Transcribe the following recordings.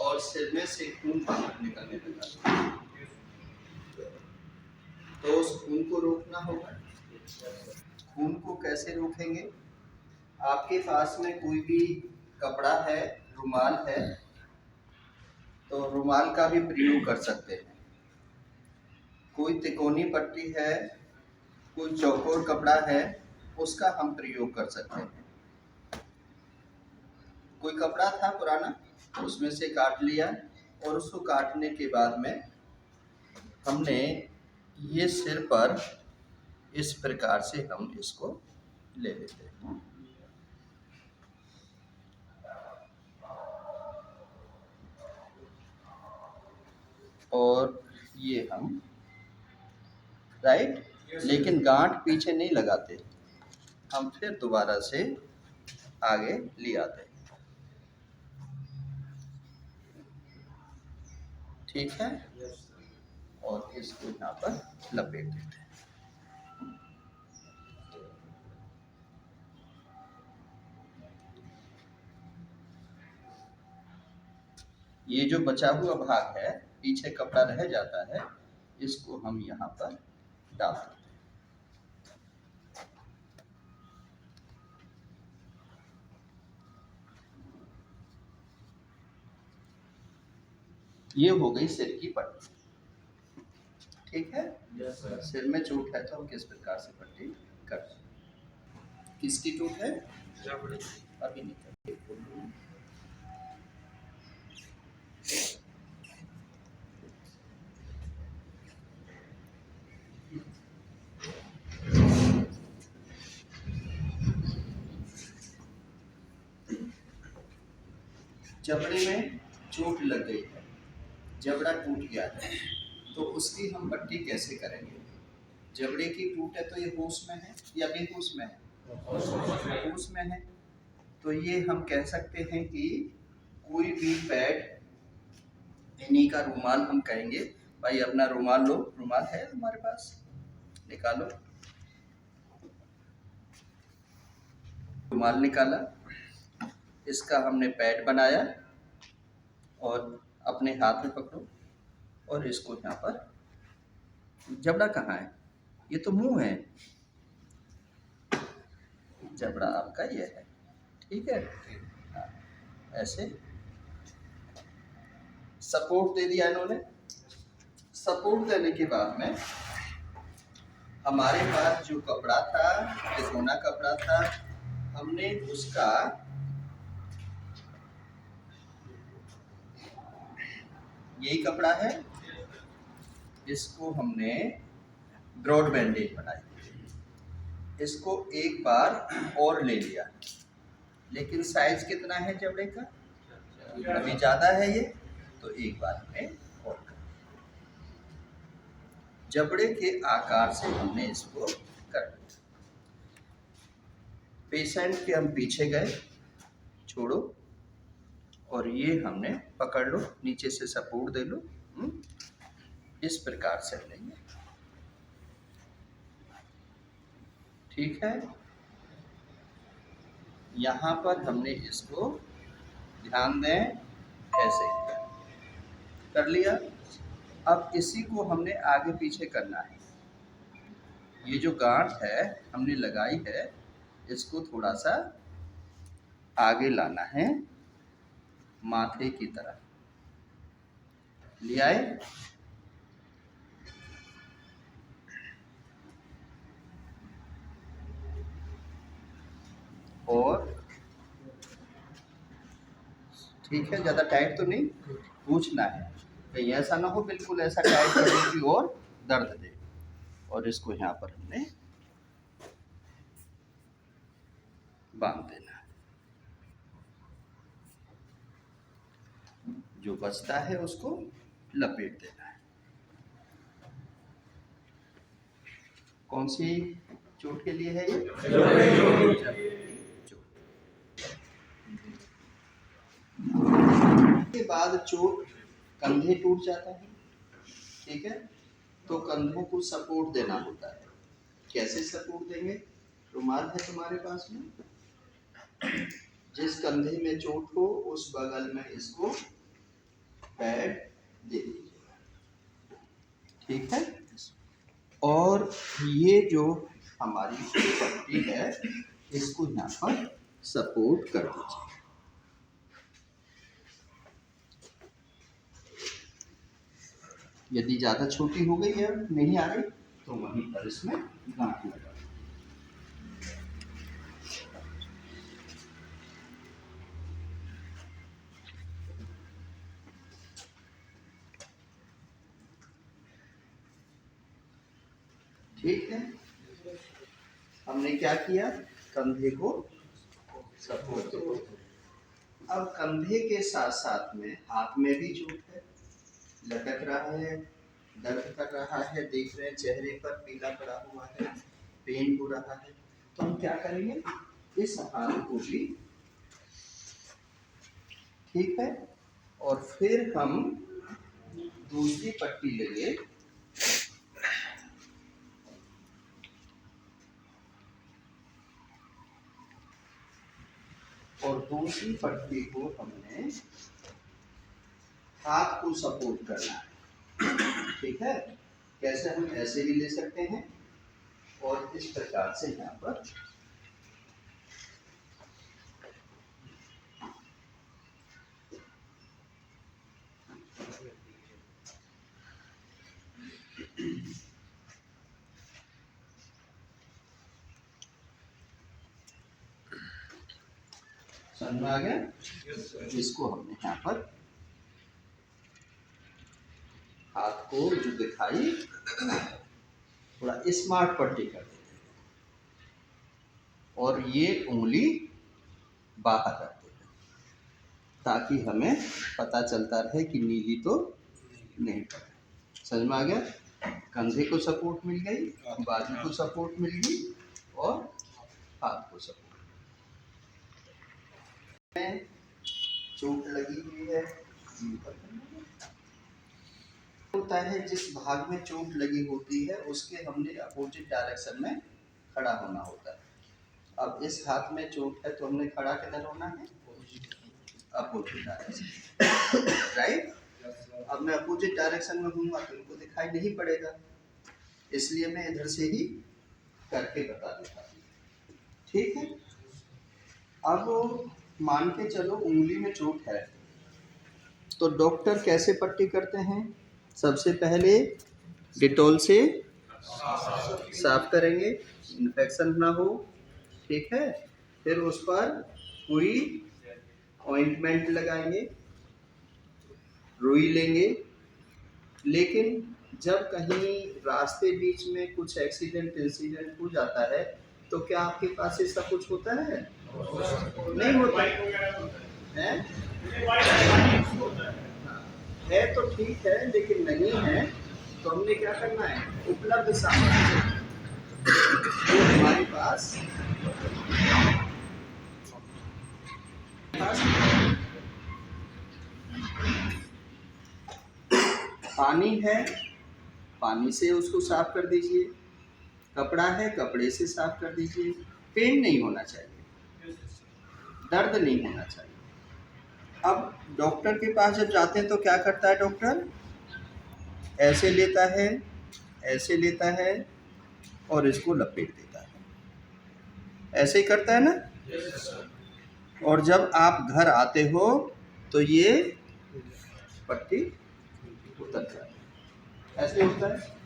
और सिर में से खून बाहर निकलने लगा, तो उस खून को रोकना होगा। खून को कैसे रोकेंगे? आपके पास में कोई भी कपड़ा है, रुमाल है, तो रुमाल का भी प्रयोग कर सकते हैं। कोई तिकोनी पट्टी है, कोई चौकोर कपड़ा है, उसका हम प्रयोग कर सकते हैं। कोई कपड़ा था पुराना, उसमें से काट लिया, और उसको काटने के बाद में हमने ये सिर पर इस प्रकार से हम इसको ले लेते हैं। और ये हम राइट, लेकिन गांठ पीछे नहीं लगाते, हम फिर दोबारा से आगे ले आते हैं। ठीक है, और इसको यहाँ पर लपेट देते हैं। ये जो बचा हुआ भाग है, पीछे कपड़ा रह जाता है, इसको हम यहाँ पर डाल देते हैं। ये हो गई सिर की पट्टी। ठीक है, सिर में चोट है तो हम किस प्रकार से पट्टी करते हैं। किसकी चोट है? अभी नहीं करते। जबड़े में चोट लग गई है, जबड़ा टूट गया है, तो उसकी हम पट्टी कैसे करेंगे? जबड़े की टूट है तो ये होश में है या बेहोश में है? होश में है। तो ये हम कह सकते हैं कि कोई भी पैड, इन्हीं का रुमाल हम कहेंगे, भाई अपना रुमाल लो, रुमाल है हमारे पास, निकालो। रुमाल निकाला, इसका हमने पैड बनाया, और अपने हाथ में पकड़ो, और इसको यहाँ पर, जबड़ा कहाँ है? ये तो मुंह है, जबड़ा आपका ये है। ठीक है, ऐसे सपोर्ट दे दिया इन्होंने। सपोर्ट देने के बाद में हमारे पास जो कपड़ा था, तिकोना कपड़ा था, हमने उसका यही कपड़ा है, इसको हमने ब्रॉड बैंडेज बनाई, इसको एक बार और ले लिया, लेकिन साइज कितना है जबड़े का? अभी ज़्यादा है ये, तो एक बार में और कर, जबड़े के आकार से हमने इसको कर दिया। पेशेंट के हम पीछे गए, छोड़ो, और ये हमने पकड़ लो, नीचे से सपोर्ट दे लो, इस प्रकार से लेंगे। ठीक है, यहाँ पर हमने इसको ध्यान दें कैसे किया, कर लिया। अब इसी को हमने आगे पीछे करना है। ये जो गांठ है हमने लगाई है, इसको थोड़ा सा आगे लाना है, माथे की तरफ ले आए, और ठीक है, ज़्यादा टाइट तो नहीं, पूछना है कहीं ऐसा ना हो बिल्कुल ऐसा टाइट करने की और दर्द दे। और इसको यहाँ पर हमने बांध देना है, जो बचता है उसको लपेट देना है। कौन सी चोट के लिए है ये? के बाद चोट, कंधे टूट जाता है, ठीक है, तो कंधों को सपोर्ट देना होता है। कैसे सपोर्ट देंगे? रुमाल है तुम्हारे पास में, जिस कंधे में चोट हो उस बगल में इसको पैड दे दीजिएगा, ठीक है। और ये जो हमारी पट्टी है इसको यहाँ पर सपोर्ट कर दीजिए। यदि ज़्यादा छोटी हो गई है, नहीं आ रही, तो वहीं पर इसमें गांठ लगा। ठीक है, हमने क्या किया, कंधे को सपोर्ट किया। अब कंधे के साथ साथ में हाथ में भी चोट है, लटक रहा है, दर्द कर रहा है, देख रहे हैं चेहरे पर पीला पड़ा हुआ है, पेन हो रहा है, तो हम क्या करेंगे, इस हाथ को भी, ठीक है, और फिर हम दूसरी पट्टी लेंगे और दूसरी पट्टी को हमने हाथ को सपोर्ट करना है, ठीक है। कैसे, हम ऐसे भी ले सकते हैं और इस प्रकार से यहाँ पर समझ में आ गया। इसको हमने यहाँ पर हाथ को जो दिखाई थोड़ा स्मार्ट पट्टी कर देते हैं और ये उंगली बाहर रख देते हैं ताकि हमें पता चलता रहे कि नीली तो नहीं पड़ रही। समझ में आ गया। कंधे को सपोर्ट मिल गई, बाजू को सपोर्ट मिल गई और हाथ को सपोर्ट। चोट लगी हुई है, होता है जिस भाग में चोट लगी होती है उसके हमने अपोजिट डायरेक्शन में खड़ा होना होता है। अब इस हाथ में चोट है तो हमने खड़ा किधर होना है, अपोजिट डायरेक्शन, राइट। अब मैं अपोजिट डायरेक्शन में हूँगा तो इनको दिखाई नहीं पड़ेगा, इसलिए मैं इधर से ही करके बता देता हूँ, ठीक है। अब मान के चलो उंगली में चोट है तो डॉक्टर कैसे पट्टी करते हैं, सबसे पहले डिटॉल से साफ करेंगे, इन्फेक्शन ना हो, ठीक है। फिर उस पर कोई ऑइंटमेंट लगाएंगे, रुई लेंगे। लेकिन जब कहीं रास्ते बीच में कुछ इंसिडेंट हो जाता है तो क्या आपके पास ऐसा कुछ होता है, नहीं होता है, है तो ठीक है, लेकिन नहीं है तो हमने क्या करना है, उपलब्ध सामग्री तो हमारे पास पानी है, पानी से उसको साफ कर दीजिए, कपड़ा है, कपड़े से साफ कर दीजिए। पेन नहीं होना चाहिए, दर्द नहीं होना चाहिए। अब डॉक्टर के पास जब जाते हैं तो क्या करता है डॉक्टर, ऐसे लेता है, ऐसे लेता है और इसको लपेट देता है, ऐसे ही करता है ना। और जब आप घर आते हो तो ये पट्टी उतर जाती है, ऐसे होता है।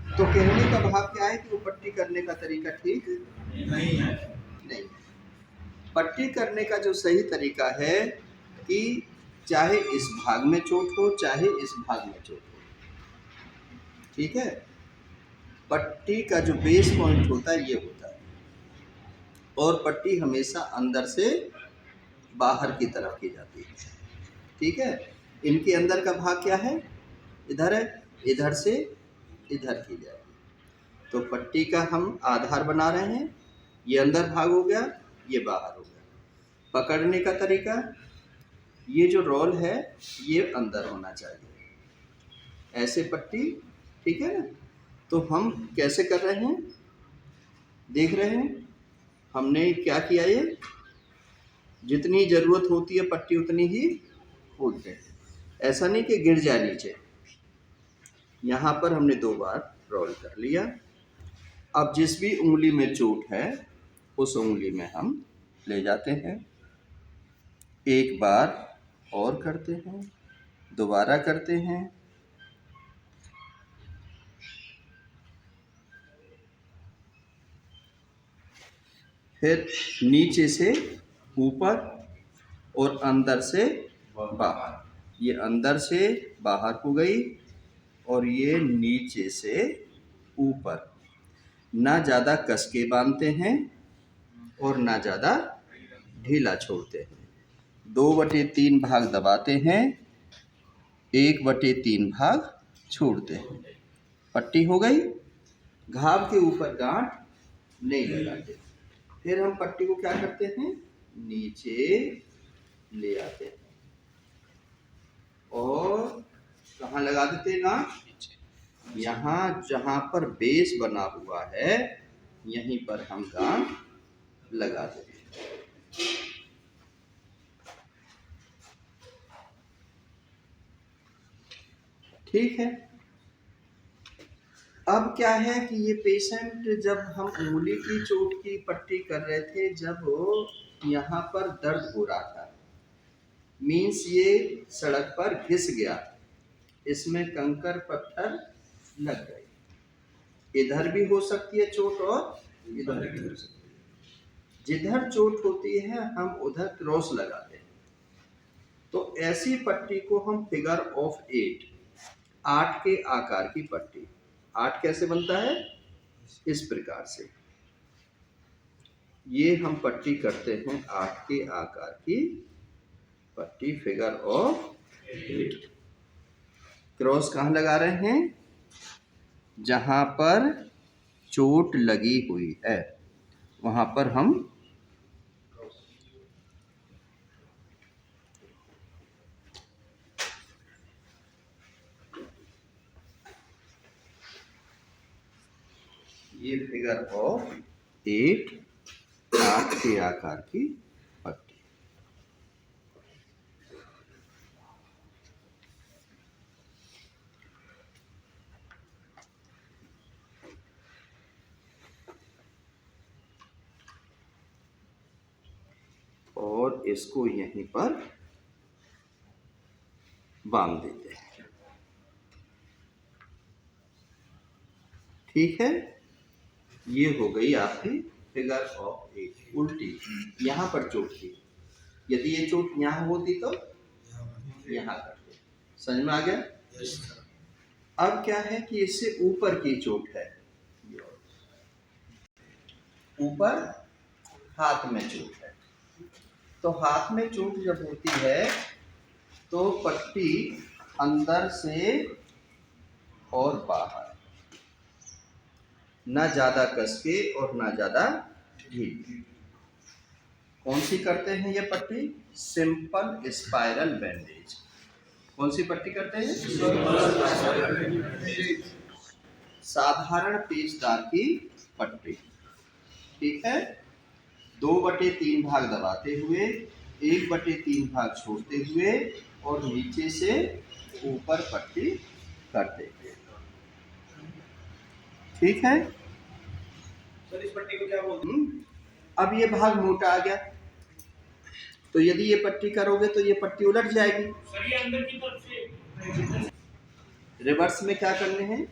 तो कहने का भाव क्या है कि वो पट्टी करने का तरीका ठीक नहीं है, नहीं। पट्टी करने का जो सही तरीका है कि चाहे इस भाग में चोट हो चाहे इस भाग में चोट हो, ठीक है। पट्टी का जो बेस पॉइंट होता है ये होता है और पट्टी हमेशा अंदर से बाहर की तरफ की जाती है, ठीक है। इनके अंदर का भाग क्या है, इधर है, इधर से इधर की जाएगी। तो पट्टी का हम आधार बना रहे हैं, ये अंदर भाग हो गया, ये बाहर हो गया। पकड़ने का तरीका, ये जो रोल है ये अंदर होना चाहिए, ऐसे पट्टी, ठीक है ना। तो हम कैसे कर रहे हैं, देख रहे हैं हमने क्या किया, ये जितनी ज़रूरत होती है पट्टी उतनी ही खोलते हैं, ऐसा नहीं कि गिर जाए नीचे। यहाँ पर हमने 2 बार रोल कर लिया। अब जिस भी उंगली में चोट है उस उंगली में हम ले जाते हैं, एक बार और करते हैं, दोबारा करते हैं, फिर नीचे से ऊपर और अंदर से बाहर। ये अंदर से बाहर को गई और ये नीचे से ऊपर। ना ज़्यादा कस के बांधते हैं और ना ज़्यादा ढीला छोड़ते हैं। 2/3 भाग दबाते हैं, 1/3 भाग छोड़ते हैं। पट्टी हो गई। घाव के ऊपर गांठ नहीं लगाते। फिर हम पट्टी को क्या करते हैं, नीचे ले आते हैं और कहाँ लगा देते हैं गांठ, यहाँ जहाँ पर बेस बना हुआ है यहीं पर हम गांठ लगा देते हैं। ठीक है। अब क्या है कि ये पेशेंट जब हम उंगली की चोट की पट्टी कर रहे थे, जब यहाँ पर दर्द हो रहा था, मीन्स ये सड़क पर घिस गया, इसमें कंकर पत्थर लग गए। इधर भी हो सकती है चोट और इधर भी हो सकती है। जिधर चोट होती है हम उधर क्रॉस लगाते हैं। तो ऐसी पट्टी को हम फिगर ऑफ 8 के आकार की पट्टी। 8 कैसे बनता है, इस प्रकार से। ये हम पट्टी करते हैं 8 के आकार की पट्टी, फिगर ऑफ 8। क्रॉस कहाँ लगा रहे हैं, जहां पर चोट लगी हुई है वहां पर हम ये फिगर ऑफ 8 के आकार की पट्टी। और इसको यहीं पर बांध देते हैं। ठीक है, ये हो गई आपकी फिगर ऑफ 8 उल्टी। यहाँ पर चोट थी, यदि ये चोट यहाँ होती तो यहाँ करते। समझ में आ गया? अब क्या है कि इससे ऊपर की चोट है, ऊपर हाथ में चोट है। तो हाथ में चोट जब होती है तो पट्टी अंदर से और बाहर, ना ज्यादा कस के और ना ज्यादा ढीली। कौन सी करते हैं ये पट्टी, सिंपल स्पाइरल बैंडेज। कौन सी पट्टी करते हैं, साधारण पेचदार की पट्टी। ठीक है, 2/3 भाग दबाते हुए, 1/3 भाग छोड़ते हुए और नीचे से ऊपर पट्टी करते हुए। ठीक है, सर इस पट्टी को क्या बोलते हैं? अब ये भाग मोटा आ गया, तो यदि ये पट्टी करोगे तो ये पट्टी उलट जाएगी। सर ये अंदर की तरफ से रिवर्स में क्या करने हैं,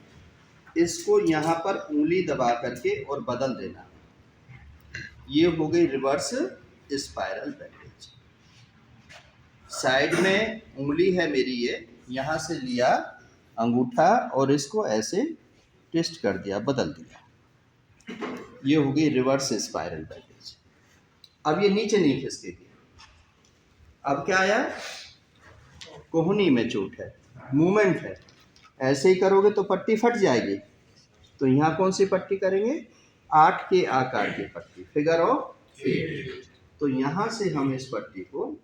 इसको यहाँ पर उंगली दबा करके और बदल देना। ये हो गई रिवर्स स्पाइरल बैंडेज। साइड में उंगली है मेरी, ये यहाँ से लिया अंगूठा और इसको ऐसे ट्विस्ट कर दिया, बदल दिया। ये हो गई रिवर्स स्पाइरल बैंडेज। अब ये नीचे नहीं खिसकेगी। अब क्या आया, कोहनी में चोट है, मूवमेंट है, ऐसे ही करोगे तो पट्टी फट जाएगी। तो यहाँ कौन सी पट्टी करेंगे, 8 के आकार की पट्टी, फिगर ऑफ 8। तो यहाँ से हम इस पट्टी को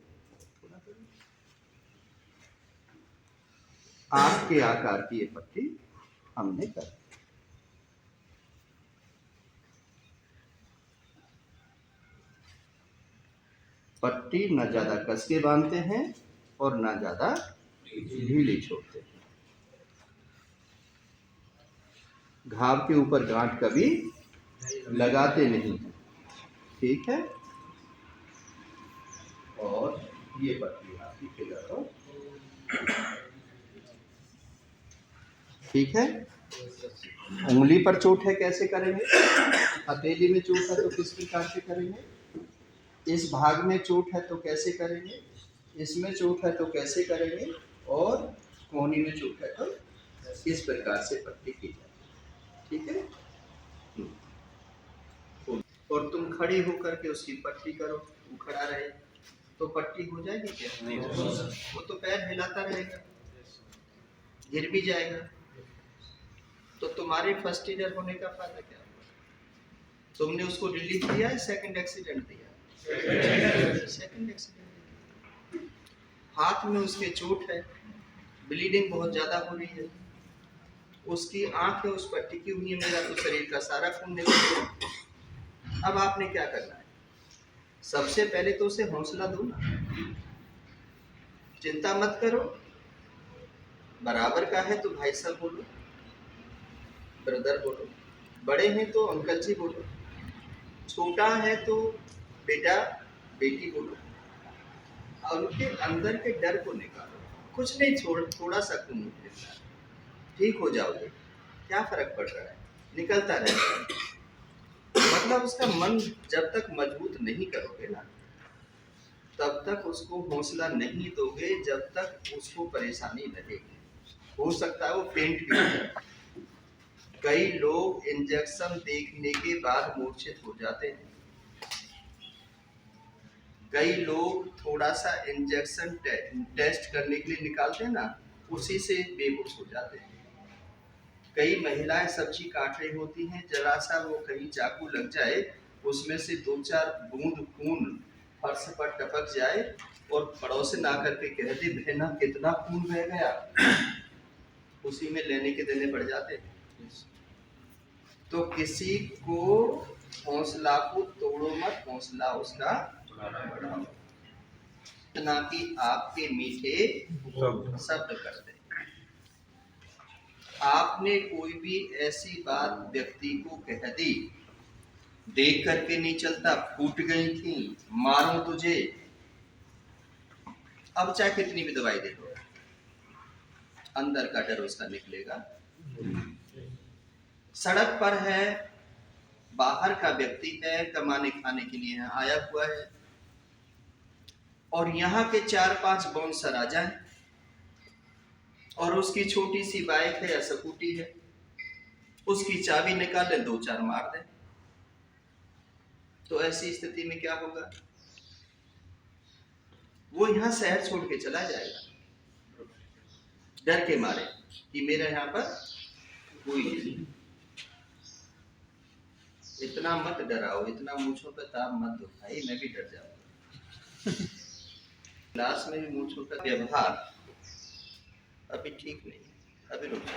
8 के आकार की ये पट्टी हमने कर दी। पट्टी ना ज्यादा कस के बांधते हैं और ना ज्यादा ढीली छोड़ते हैं। घाव के ऊपर गांठ कभी लगाते नहीं, ठीक है। और ये पट्टी आपकी फिगर हो, ठीक है। उंगली पर चोट है, कैसे करेंगे? हथेली में चोट है तो किस प्रकार से करेंगे? इस भाग में चोट है तो कैसे करेंगे? इसमें चोट है तो कैसे करेंगे? और कोहनी में चोट है तो इस प्रकार से पट्टी की जाए, ठीक है। और तुम खड़ी होकर के उसकी पट्टी करो, वो खड़ा रहे तो पट्टी हो जाएगी क्या? नहीं, वो तो पैर हिलाता रहेगा, गिर भी जाएगा। तो तुम्हारे फर्स्ट एडर होने का फायदा क्या? तुमने उसको रिलीफ दिया है, सेकंड एक्सीडेंट दिया? Second accident. हाथ में उसके चोट है, ब्लीडिंग बहुत ज्यादा हो रही है, उसकी आंख है उस पर टिकी हुई है, मेरा तो शरीर का सारा खून निकल गया। अब आपने क्या करना है? सबसे पहले तो उसे हौसला दो ना, चिंता मत करो, बराबर का है तो भाई साहब बोलो, ब्रदर बोलो, बड़े हैं तो अंकल जी बोलो, छोटा है तो बेटा बेटी बोलो, और उनके अंदर के डर को निकालो। कुछ नहीं, थोड़ा सा खून निकलता है, ठीक हो जाओगे, क्या फर्क पड़ रहा है, निकलता रहेगा। मतलब उसका मन जब तक मजबूत नहीं करोगे ना, तब तक उसको हौसला नहीं दोगे, जब तक उसको परेशानी रहेगी। हो सकता है वो पेंट भी हो जाए। कई लोग इंजेक्शन देखने के बाद मूर्छित हो जाते हैं, कई लोग थोड़ा सा इंजेक्शन टेस्ट करने के लिए निकालते हैं ना, उसी से बेहोश हो जाते हैं। कई महिलाएं सब्जी काट रही होती हैं, जरा सा वो कहीं चाकू लग जाए, उसमें से 2-4 बूंद खून फर्श पर टपक जाए और पड़ोसन आकर के कह दे, बहना कितना खून बह गया, उसी में लेने के देने पड़ जाते हैं। तो किसी को हौसला को तोड़ो मत, हौसला उसका बढ़ाओ, इतना कि आपके मीठे शब्द करते। आपने कोई भी ऐसी बात व्यक्ति को कह दी, देख करके नहीं चलता, फूट गई थी, मारूं तुझे, अब चाहे कितनी भी दवाई दे दो, अंदर का डर उसका निकलेगा। सड़क पर है, बाहर का व्यक्ति है, कमाने खाने के लिए आया हुआ है, और यहाँ के 4-5 बाउंसर आ जाए और उसकी छोटी सी बाइक है या स्कूटी है, उसकी चाबी निकाले, 2-4 मार दे, तो ऐसी स्थिति में क्या होगा? वो यहाँ शहर छोड़ के चला जाएगा, डर के मारे कि मेरे यहाँ पर कोई नहीं। इतना मत डराओ, इतना मूंछों पे ताप मत दो भाई, मैं भी डर जाऊंगा। क्लास में भी मूंछों का व्यवहार अभी ठीक नहीं है, अभी रुक जाओ।